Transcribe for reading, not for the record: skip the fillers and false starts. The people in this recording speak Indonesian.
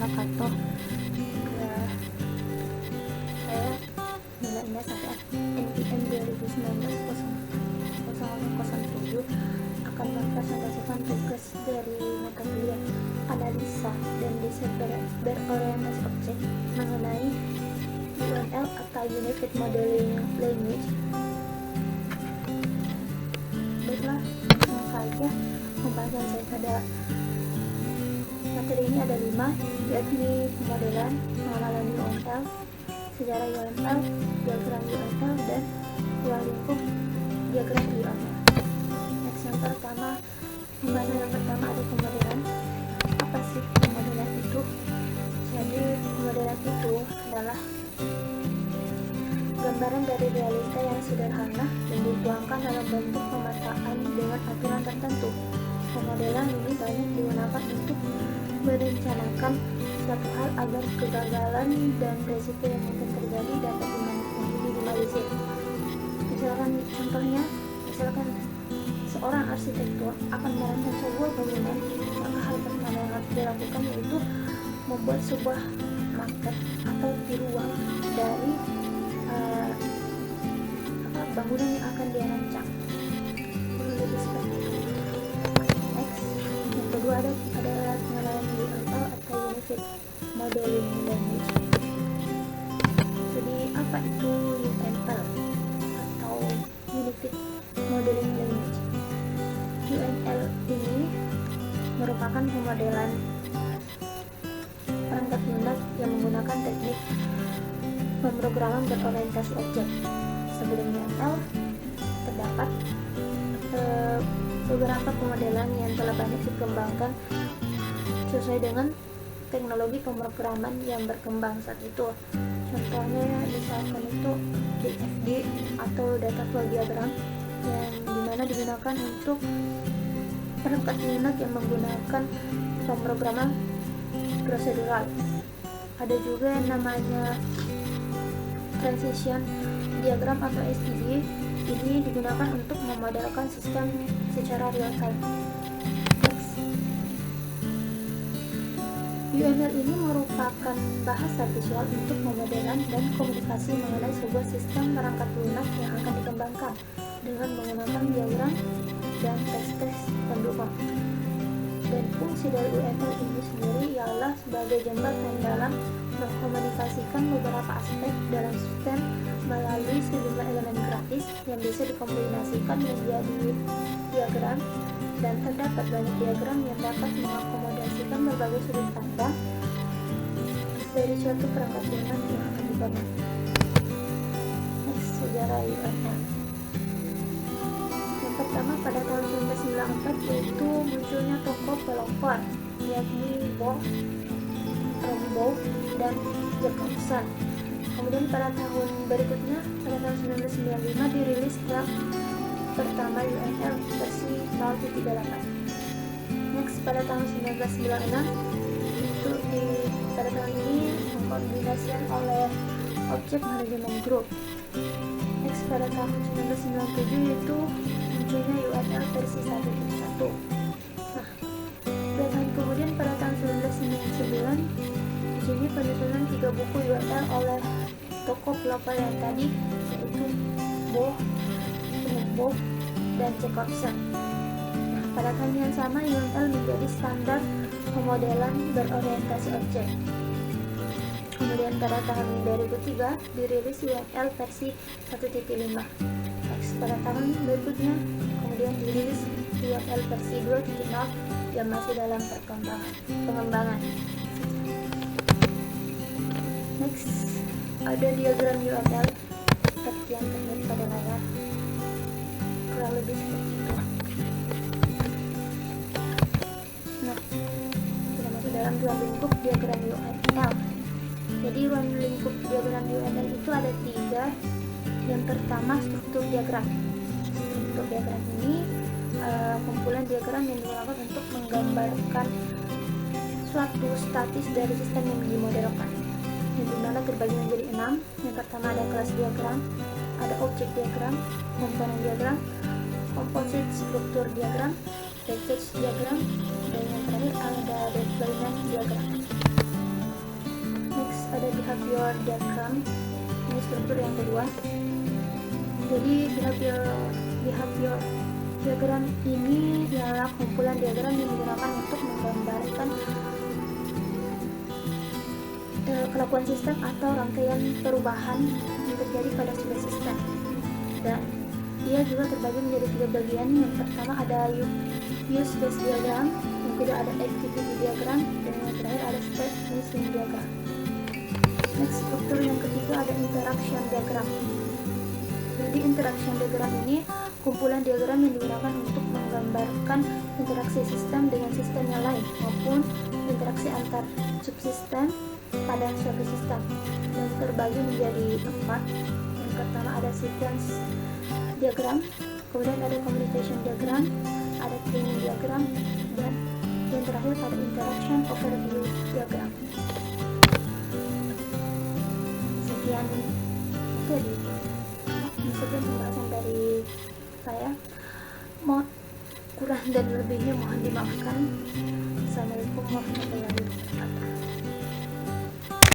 wabarakatuh. Ya, saya Nila Indah Safia, NPM 2019-0007 akan mempresentasikan tugas dari mata kuliah analisa dan desain berorientasi objek mengenai UML atau Unified Modeling Language. Baiklah, langsung saja pembahasan saya pada materi ini ada 5, yakni pemodelan, pengenalan UML, sejarah UML, diagram UML, dan ruang lingkup diagram UML. Next, yang pertama, pembahasan yang pertama ada pemodelan. Apa sih pemodelan itu? Jadi pemodelan itu adalah gambaran dari realita yang sederhana dan dituangkan dalam bentuk pemetaan dengan aturan tertentu. Pemodelan ini banyak digunakan untuk merencanakan suatu hal agar kegagalan dan resiko yang mungkin terjadi dapat diminimalisir. Misalkan contohnya, seorang arsitektur akan merancang sebuah bangunan, maka hal pertama yang harus dilakukan yaitu membuat sebuah maket atau tiruan dari bangunan yang akan dia rancang. Lebih seperti itu. Next, yang kedua ada pengenalan UML atau Unified Modeling Language. Jadi apa itu UML atau Unified Modeling Language? UML ini merupakan pemodelan perangkat lunak yang menggunakan teknik pemrograman berorientasi objek. Sebelum UML terdapat beberapa pemodelan yang telah banyak dikembangkan sesuai dengan teknologi pemrograman yang berkembang saat itu. Contohnya misalkan itu DFD atau data flow diagram yang dimana digunakan untuk perangkat lunak yang menggunakan pemrograman prosedural. Ada juga yang namanya transition diagram atau STD. Ini digunakan untuk memodelkan sistem secara real time. Next, UML ini merupakan bahasa visual untuk pemodelan dan komunikasi mengenai sebuah sistem perangkat lunak yang akan dikembangkan dengan menggunakan diagram dan teks-teks pendukung. Dan fungsi dari UML ini sendiri ialah sebagai jembatan dalam mengkomunikasikan beberapa aspek dalam sistem melalui sejumlah elemen grafis yang bisa dikombinasikan menjadi diagram, dan terdapat banyak diagram yang dapat mengakomodasikan berbagai sudut pandang dari suatu perangkat lunak yang akan dibangun. Next, sejarah UML. Yang pertama, pada tahun 1994 yaitu munculnya tokoh pelopor, yakni Bohr, Rombaugh, dan Jacobson. Kemudian pada tahun berikutnya, pada tahun 1995 dirilis draft pertama UML versi 0.38. Next, pada tahun 1996 pada tahun ini mengkoordinasikan oleh Object Management Group. Next, pada tahun 1997 yaitu munculnya UML versi 1.1. Nah, 2 tahun kemudian pada tahun 1999 di sini penyusunan 3 buku UML oleh tokoh pelopor yang tadi, yaitu Bohr, Rombaugh, dan Jacobson. Nah, pada tahun yang sama UML menjadi standar pemodelan berorientasi objek. Kemudian pada tahun 2003 dirilis UML versi 1.5. Next, pada tahun berikutnya kemudian dirilis UML versi 2.0 yang masih dalam pengembangan. Next, ada diagram UML seperti yang terlihat pada layar, kurang lebih seperti itu. Nah, kita masuk dalam ruang lingkup diagram UML. Jadi ruang lingkup diagram UML itu ada 3. Yang pertama, struktur diagram. Struktur diagram ini kumpulan diagram yang digunakan untuk menggambarkan suatu statis dari sistem yang dimodelkan, yang dimana terbagi menjadi 6. Yang pertama ada kelas diagram, ada objek diagram, komponen diagram, komposit struktur diagram, package diagram, dan yang terakhir ada deployment diagram. behavior diagram. Ini struktur yang kedua. Jadi behavior diagram ini ialah kumpulan diagram yang digunakan untuk menggambarkan kelakuan sistem atau rangkaian perubahan yang terjadi pada sebuah sistem. Dan ia juga terbagi menjadi 3 bagian. Yang pertama ada use based diagram, yang kedua ada activity diagram, dan yang terakhir ada state machine diagram. Next, struktur yang ketiga ada interaction diagram. Jadi interaction diagram ini kumpulan diagram yang digunakan untuk menggambarkan interaksi sistem dengan sistem yang lain maupun interaksi antar subsistem pada suatu sistem, dan terbagi menjadi 4. Yang pertama ada sequence diagram, kemudian ada communication diagram, ada training diagram, dan yang terakhir ada interaction overview diagram. Sekian pembahasan dari saya. Kurang dan lebihnya mohon dimaafkan. Assalamualaikum warahmatullahi wabarakatuh.